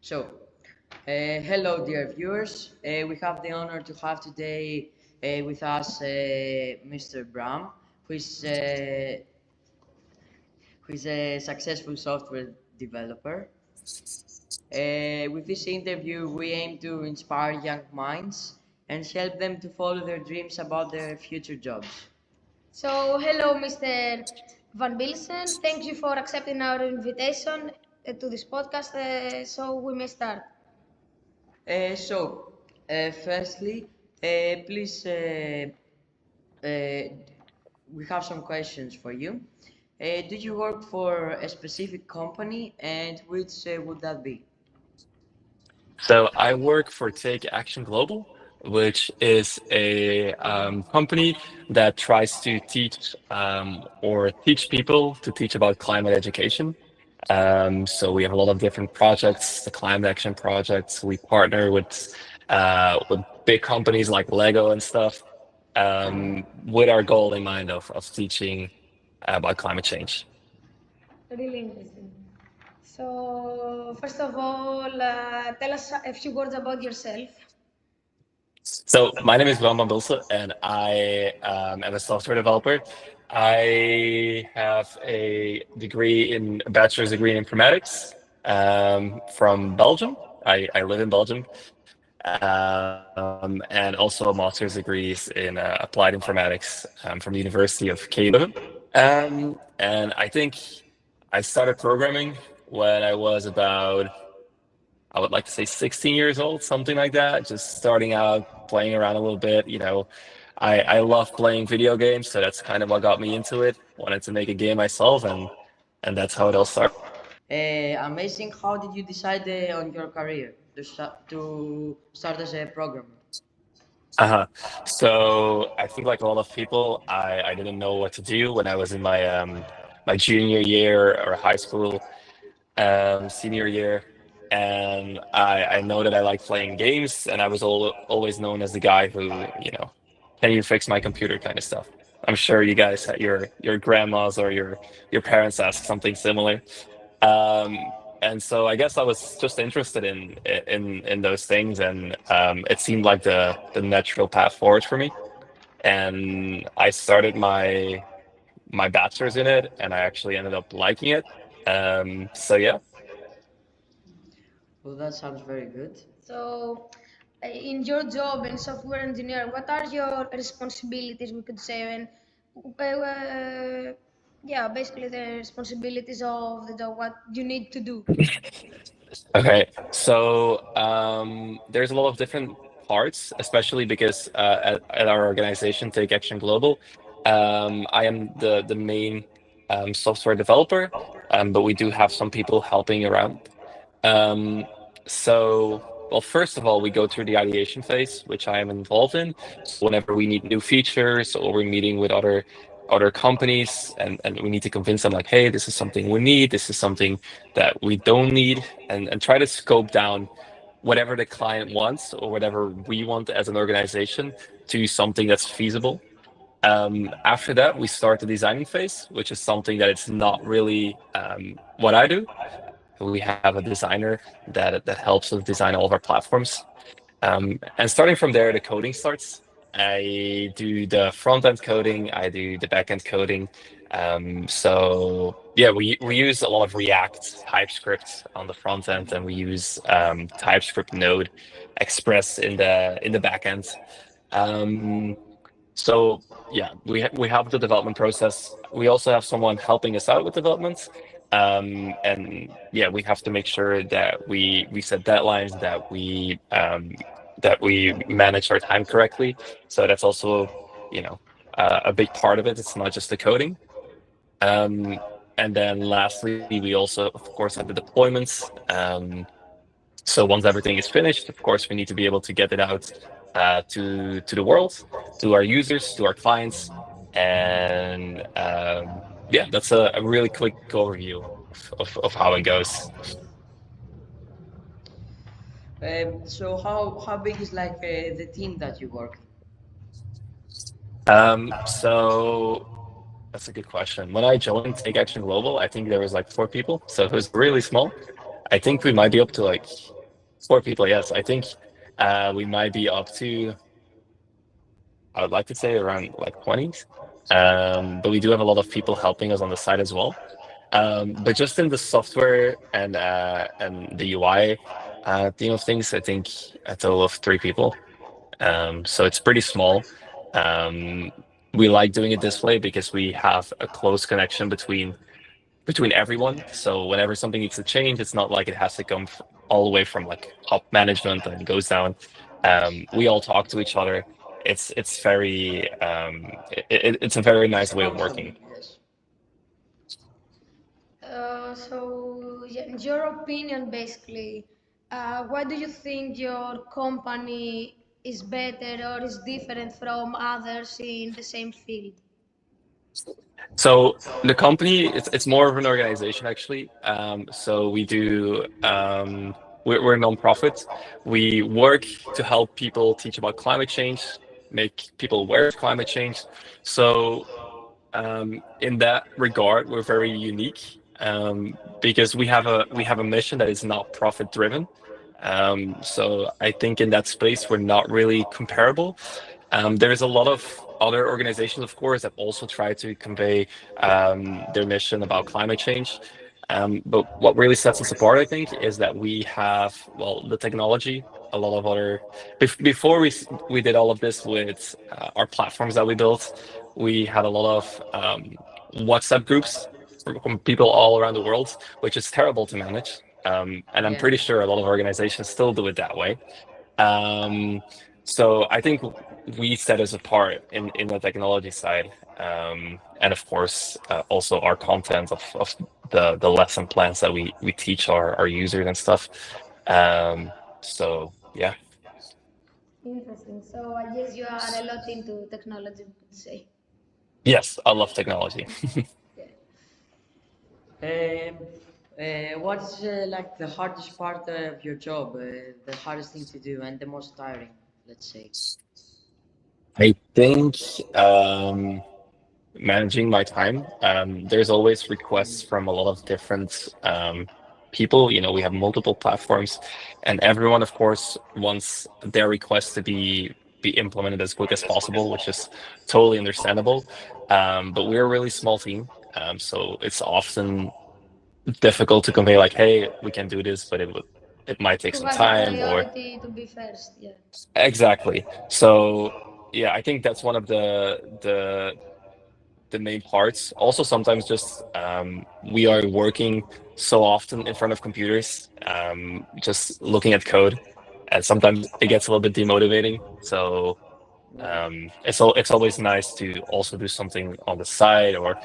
So, hello, dear viewers. We have the honor to have today with us Mr. Bram, who is, uh, who is a successful software developer. With this interview, we aim to inspire young minds and help them to follow their dreams about their future jobs. So, hello, Mr. Van Bilsen. Thank you for accepting our invitation to this podcast. So, we may start. Firstly, please, uh, we have some questions for you. Do you work for a specific company, and which would that be? So I work for Take Action Global, which is a company that tries to teach or teach people to teach about climate education. So we have a lot of different projects, the climate action projects. We partner with big companies like Lego and stuff, with our goal in mind of teaching about climate change. Really interesting. So, first of all, tell us a few words about yourself. So my name is Bram Vanbilsen, and I am a software developer. I have a bachelor's degree in informatics from Belgium. I live in Belgium, and also a master's degrees in applied informatics from the University of Cape. And I think I started programming when I was about, I would like to say 16 years old, something like that. Just starting out, playing around a little bit. I love playing video games, so that's kind of what got me into it. Wanted to make a game myself, and that's how it all started. Amazing. How did you decide on your career to start as a programmer? Uh-huh. So I think like a lot of people, I didn't know what to do when I was in my junior year or high school, senior year. And I know that I like playing games, and I was always known as the guy who, can you fix my computer kind of stuff. I'm sure you guys had your grandmas or your parents ask something similar. Um, and so I guess I was just interested in those things, and it seemed like the natural path forward for me. And I started my bachelor's in it, and I actually ended up liking it. So yeah. Well, that sounds very good. So, in your job in software engineer, what are your responsibilities, we could say, and yeah, basically the responsibilities of the job, what you need to do. Okay, so there's a lot of different parts, especially because at our organization, Take Action Global, I am the main software developer, but we do have some people helping around. Um, well, first of all, we go through the ideation phase, which I am involved in. So whenever we need new features or we're meeting with other companies, and we need to convince them like, hey, this is something we need, this is something that we don't need, and try to scope down whatever the client wants or whatever we want as an organization to something that's feasible. After that, we start the designing phase, which is something that it's not really what I do. We have a designer that helps us design all of our platforms. And starting from there, the coding starts. I do the front end coding, I do the back end coding. So yeah, we use a lot of React, TypeScript on the front end, and we use TypeScript Node Express in the back end. Um, so yeah, we have the development process. We also have someone helping us out with development. And yeah, we have to make sure that we set deadlines, that we manage our time correctly. So that's also, a big part of it. It's not just the coding. Um, and then lastly, we also, of course, have the deployments. So once everything is finished, of course, we need to be able to get it out to the world, to our users, to our clients, and yeah, that's a really quick overview of how it goes. So how big is like the team that you work? So that's a good question. When I joined Take Action Global, I think there was like 4 people, so it was really small. I think we might be up to like 4 people, yes. I think we might be up to, I would like to say around like 20s. But we do have a lot of people helping us on the side as well. But just in the software and the UI team of things, I think a total of 3 people. So it's pretty small. Um, we like doing it this way because we have a close connection between everyone. So whenever something needs to change, it's not like it has to come all the way from like top management and goes down. We all talk to each other. It's very it's a very nice way of working. Yes. So, yeah, in your opinion, basically, why do you think your company is better or is different from others in the same field? So the company, it's more of an organization actually. So we do we're a nonprofit. We work to help people teach about climate change, make people aware of climate change. So in that regard, we're very unique because we have a mission that is not profit driven. So I think in that space we're not really comparable. There's a lot of other organizations, of course, that also try to convey their mission about climate change. But what really sets us apart, I think, is that we have, well, the technology. A lot of other before we did all of this with our platforms that we built, we had a lot of WhatsApp groups from people all around the world, which is terrible to manage. And I'm Yeah. pretty sure a lot of organizations still do it that way. Um, so I think we set us apart in the technology side, and of course also our content of the lesson plans that we teach our users and stuff. So yeah, Interesting. So, I guess you are a lot into technology, we could say. yes, I love technology. Um, what is like the hardest part of your job? The hardest thing to do and the most tiring, let's say. I think managing my time. There's always requests from a lot of different people. You know, we have multiple platforms, and everyone, of course, wants their requests to be implemented as quick as possible, which is totally understandable. But we're a really small team, so it's often difficult to convey like, "Hey, we can do this," but it might take Who some has the time, or priority to be first? Yeah. exactly. So yeah, I think that's one of the main parts. Also, sometimes just we are working so often in front of computers, just looking at code, and sometimes it gets a little bit demotivating. So it's always nice to also do something on the side. Or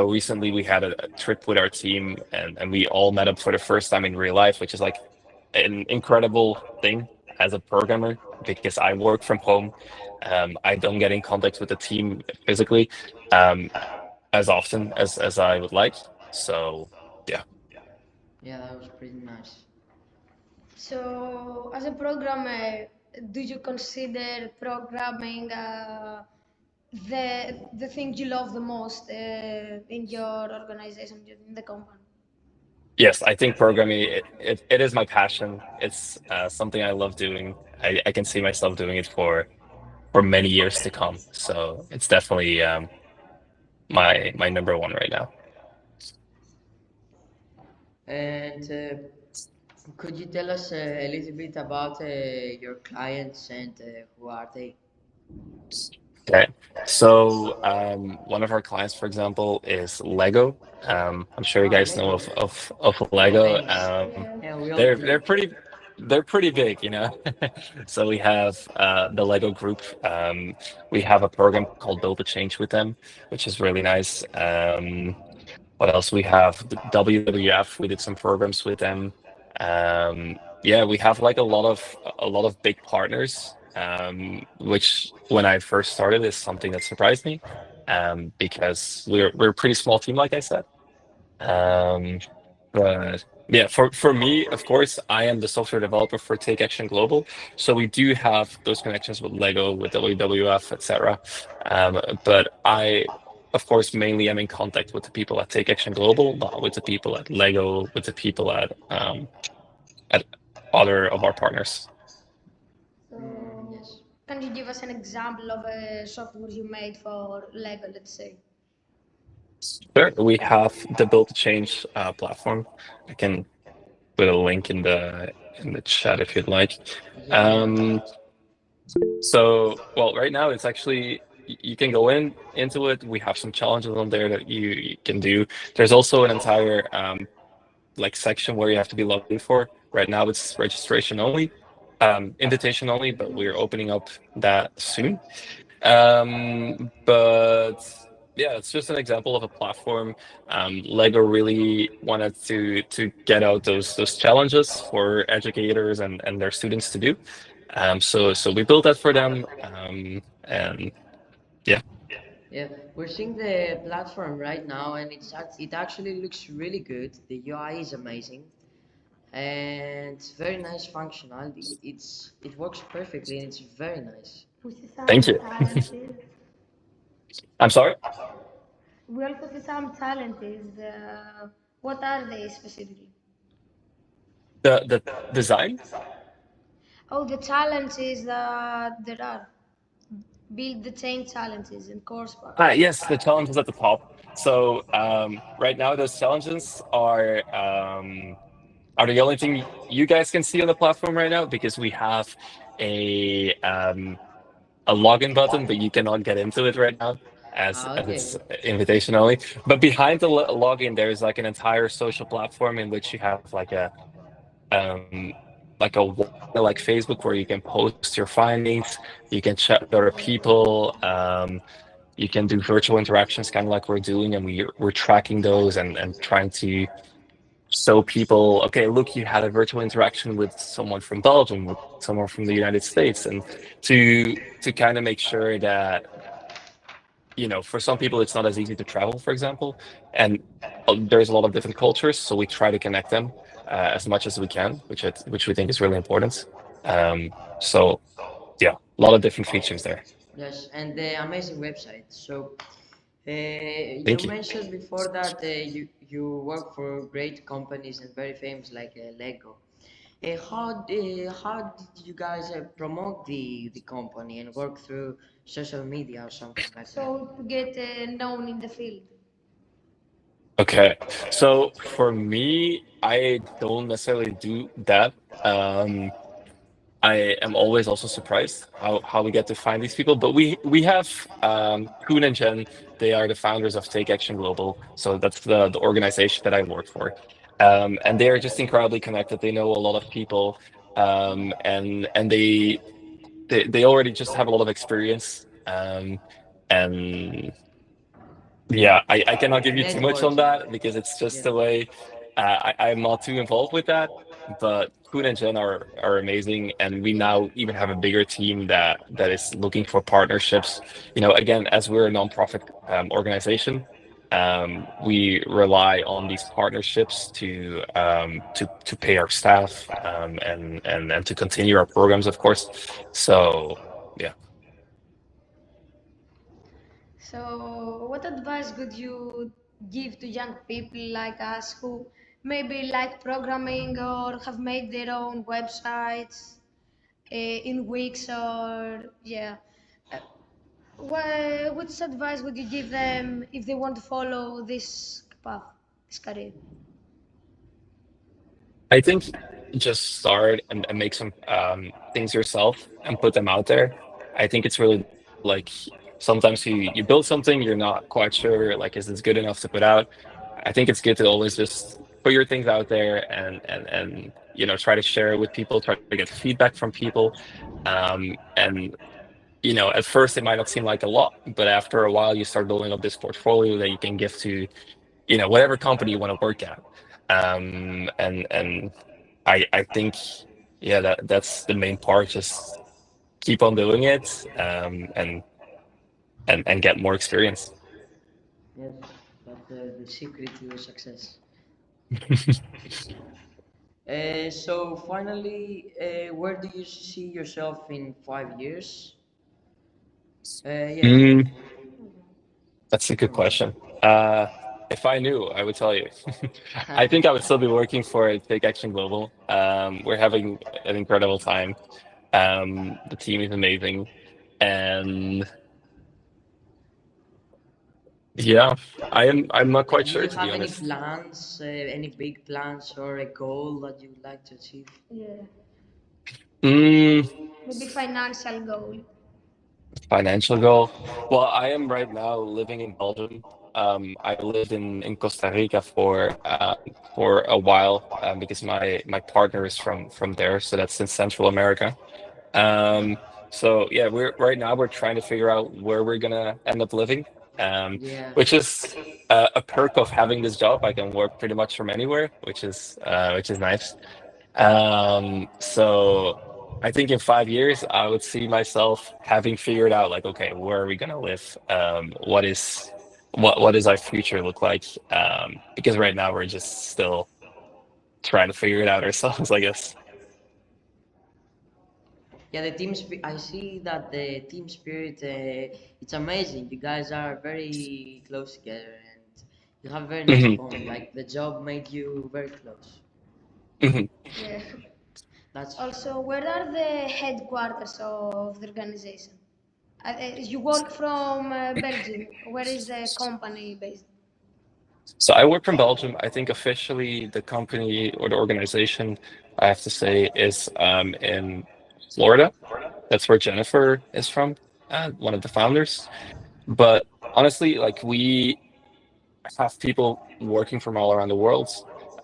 recently we had a trip with our team, and we all met up for the first time in real life, which is like an incredible thing as a programmer because I work from home. I don't get in contact with the team physically um, as often as I would like. So yeah. Yeah, that was pretty nice. So, as a programmer, do you consider programming the thing you love the most in your organization, in the company? Yes, I think programming it is my passion. It's something I love doing. I can see myself doing it for many years to come. So it's definitely my number one right now. And could you tell us a little bit about your clients and who are they? Okay. So one of our clients, for example, is Lego. I'm sure you Ah, guys know Lego. of Yeah, Lego. famous. Yeah. Yeah, we all They're do. they're pretty they're pretty big, you know. So we have the Lego group. We have a program called Build a Change with them, which is really nice. What else? We have the WWF. We did some programs with them. Yeah, we have like a lot of big partners, which when I first started is something that surprised me, because we're a pretty small team, like I said. Um, but yeah, for me, of course, I am the software developer for Take Action Global, so we do have those connections with Lego, with WWF, etc. But I, of course, mainly am in contact with the people at Take Action Global, not with the people at Lego, with the people at other of our partners. So, Yes. can you give us an example of a software you made for Lego, let's say? Sure. We have the Build to Change platform. I can put a link in the chat if you'd like. Yeah, yeah. Um, so, well, right now it's actually you can go into it. We have some challenges on there that you can do. There's also an entire like section where you have to be logged in for. Right now it's registration only, invitation only, but we're opening up that soon. But yeah, it's just an example of a platform. Lego really wanted to get out those challenges for educators and their students to do. So we built that for them. And yeah, Yeah, we're seeing the platform right now, and it actually looks really good. The UI is amazing, and it's very nice functionality. It works perfectly, and it's very nice. We see thank some you. talented. I'm sorry. We also see some talented. What are they specifically? The design. Oh, the challenges that there are. Build the change challenges in course part. Yes, the challenge is at the top. So right now those challenges are the only thing you guys can see on the platform right now because we have a um, a login button, but you cannot get into it right now as Okay. it's invitation only. But behind the login, there's like an entire social platform in which you have um, like a wall like Facebook where you can post your findings, you can chat with other people. You can do virtual interactions, kind of like we're doing, and we're tracking those and trying to show people, okay, look, you had a virtual interaction with someone from Belgium, with someone from the United States, and to kind of make sure that for some people it's not as easy to travel, for example, and there's a lot of different cultures, so we try to connect them as much as we can, which we think is really important. So yeah, a lot of different features there. Yes, and the amazing website. So, you Thank you. mentioned before that you work for great companies and very famous like Lego. How did you guys promote the company and work through social media or something like that? So to get known in the field. Okay, so for me, I don't necessarily do that. Um, I am always also surprised how we get to find these people. But we have Koen and Jen. They are the founders of Take Action Global. So that's the organization that I work for. And they are just incredibly connected. They know a lot of people, and they already just have a lot of experience. And yeah, I cannot give you too much on Networking. that because it's just Yeah. the way I'm not too involved with that. But Kun and Jen are amazing, and we now even have a bigger team that is looking for partnerships. Again, as we're a nonprofit organization, we rely on these partnerships to pay our staff and to continue our programs, of course. So yeah. So, what advice would you give to young people like us who maybe like programming or have made their own websites in weeks or yeah? Uh, which advice would you give them if they want to follow this path, this career? I think just start and make some things yourself and put them out there. I think it's really like sometimes you build something, you're not quite sure, like, is this good enough to put out? I think it's good to always just put your things out there and try to share it with people, try to get feedback from people. And at first it might not seem like a lot, but after a while you start building up this portfolio that you can give to whatever company you want to work at. And I think yeah, that's the main part. Just keep on doing it, and get more experience. Yes, that's the secret to success. So finally, where do you see yourself in 5 years? Yeah. Mm, that's a good question. If I knew, I would tell you. I think I would still be working for Take Action Global. We're having an incredible time. The team is amazing, and yeah, I'm not quite Do sure you to be have any honest. plans, any big plans or a goal that you would like to achieve? Yeah. Mm, Maybe financial goal. Financial goal. Well, I am right now living in Belgium. I lived in Costa Rica for a while because my partner is from there, so that's in Central America. Um, so yeah, we're right now we're trying to figure out where we're gonna end up living, Yeah. which is a perk of having this job. I can work pretty much from anywhere, which is nice. So I think in 5 years, I would see myself having figured out like, okay, where are we gonna live? What does our future look like? Because right now we're just still trying to figure it out ourselves, I guess. Yeah, the I see that the team spirit, it's amazing. You guys are very close together and you have a very nice Mhm, bond. Like the job made you very close. mhm. Yeah. That's Also, where are the headquarters of the organization? You work from Belgium. Where is the company based? So I work from Belgium. I think officially the company or the organization, I have to say, is in Florida. That's where Jennifer is from, one of the founders. But honestly, like we have people working from all around the world.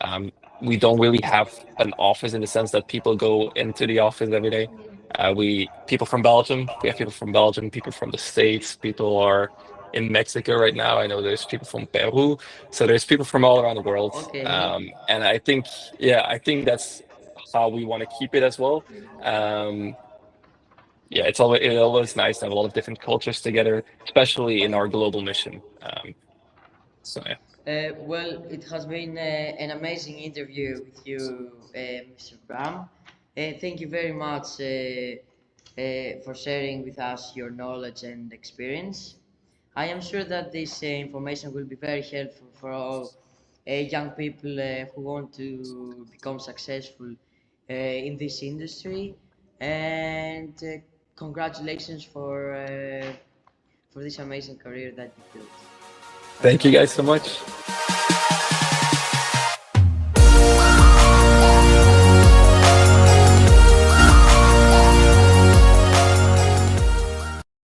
Um, we don't really have an office in the sense that people go into the office every day. We people from Belgium. We have people from Belgium, people from the States. People are in Mexico right now. I know there's people from Peru. So there's people from all around the world. okay. And I think, yeah, I think that's how we want to keep it as well. Um, yeah, it's always nice to have a lot of different cultures together, especially in our global mission. So yeah. Well, it has been an amazing interview with you, Mr. Bram. Thank you very much for sharing with us your knowledge and experience. I am sure that this information will be very helpful for all young people who want to become successful in this industry. And congratulations for this amazing career that you built. Thank you Thank you very guys so much. much.